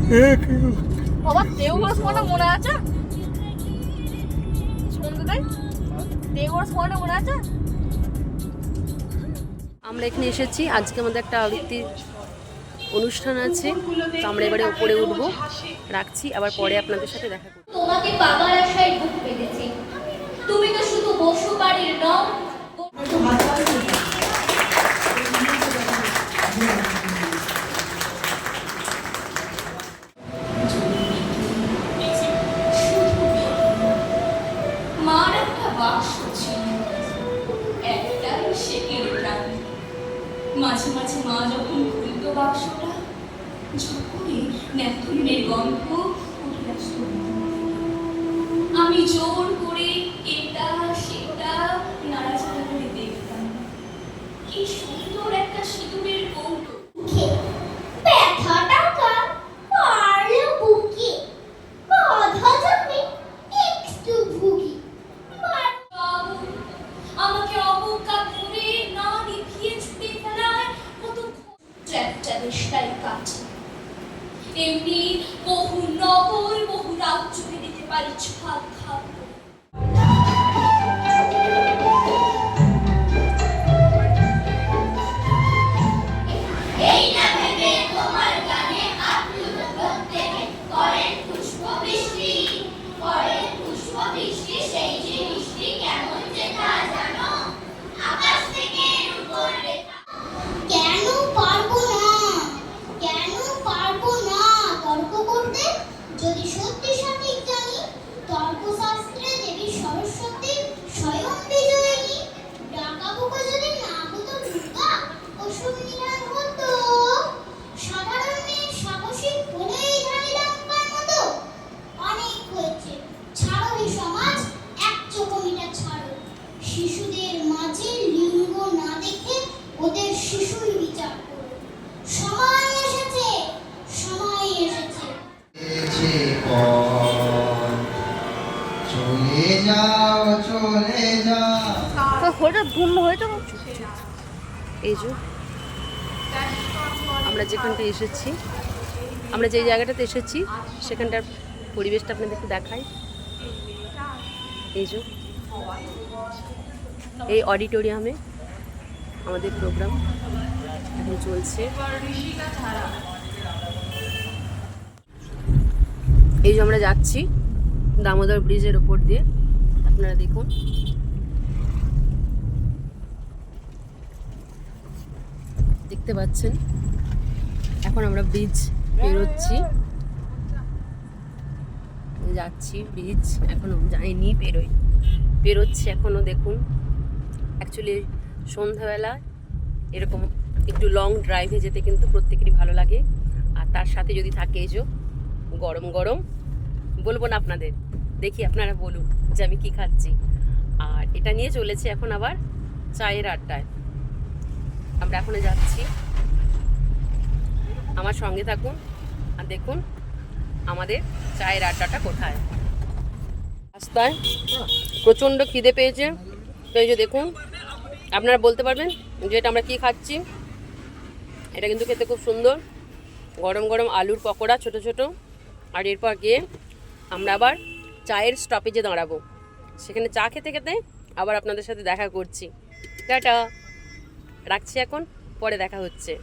বাবা দেওঘর সময়টা মনে আছে? সন্ধ্যাটাই দেওঘর সময়টা মনে আছে? আমরা এখানে এসেছি, আজকে আমাদের একটা আবৃত্তির অনুষ্ঠান আছে, তো আমরা এবারে উপরে উঠবো। রাখছি, আবার পরে আপনাদের সাথে দেখা করব। তোমাকে পাবার আশায় বুক পেতেছি, তুমি তো শুধু বসু বাড়ির নও। মার একটা বাক্স ছিল, একটাই শেখের প্রাণ। মাঝে মাঝে মা যখন খুলত বাক্সটা, যখনই ন্যাপথলিনের গন্ধ উঠে আসত, আমি জোর করে এটা সেটা নাড়াচাড়া করে দেখতাম। কি সুন্দর একটা সিঁদুরের কৌটো। ব্যথাটা পারলে বুকে বাধা যাবে একটু ভুগি। আমাকে অবজ্ঞা করে না দেখিয়ে ছুটে ফেলায় কত একটা দেশটাই কাছে। এমনি বহু নগর বহু রাজ্যকে দিতে পারি ছাদ খাদ। এই না ভেবে তোমার গানে আপ্লুত প্রত্যেকে করেন পুষ্পবৃষ্টি, করেন পুষ্পবৃষ্টি। সেই যে বৃষ্টি কেমন যে তা জানো, আকাশ থেকে উপর রেখা। কেন পারবো না, কেন পারবো না তর্ক করতে? যদি সত্যি সঠিক জানি, তর্কশাস্ত্রে দেবী সরস্বতী স্বয়ং বিজয়িনী। ডাকাবুকো যদি না হতো দুর্গা, অসুর নিধন হতো। সাধারণ মেয়ে সাহসী হলেই ধানিলাম কার মতো। অনেক হয়েছে, ছাড়ো হে সমাজ, এক চোখমিটা ছাড়ো। শিশুদের মাঝে লিঙ্গ না দেখে ওদের শিশুই বিচার করো। সময় এসেছে, সময় এসেছে। চলে যাও চলে যাও। হঠাৎ ঘুম হয়ে যাবো। এই যে আমরা যেখানটা এসেছি, আমরা যে জায়গাটাতে এসেছি সেখানটার পরিবেশটা আপনাদের একটু দেখাই। এই যে এই অডিটোরিয়ামে আমাদের প্রোগ্রাম এখন চলছে। এই যে আমরা যাচ্ছি দামোদর ব্রিজের ওপর দিয়ে, আপনারা দেখুন। দেখতে পাচ্ছেন এখন আমরা ব্রিজ পেরোচ্ছি, যাচ্ছি ব্রিজ, এখনো যাইনি, পেরোচ্ছি এখনো। দেখুন, অ্যাকচুয়ালি সন্ধ্যাবেলা এরকম একটু লং ড্রাইভে যেতে কিন্তু প্রত্যেকেরই ভালো লাগে, আর তার সাথে যদি থাকে এই যে গরম গরম, বলবো না আপনাদের, দেখি আপনারা বলুন যে আমি কি খাচ্ছি। আর এটা নিয়ে চলেছে এখন আবার চায়ের আড্ডায়। আমরা এখনো যাচ্ছি, আমার সঙ্গে থাকুন আর দেখুন আমাদের চায়ের আড্ডাটা কোথায়। রাস্তায় প্রচণ্ড খিদে পেয়েছে, তো এই যে দেখুন, আপনারা বলতে পারবেন যে এটা আমরা কি খাচ্ছি। এটা কিন্তু খেতে খুব সুন্দর, গরম গরম আলুর পকোড়া ছোট ছোট। আর এরপর গিয়ে আমরা আবার চায়ের স্টপেজে দাঁড়াবো, সেখানে চা খেতে খেতে আবার আপনাদের সাথে দেখা করছি। টাটা, রাখছি এখন, পরে দেখা হচ্ছে।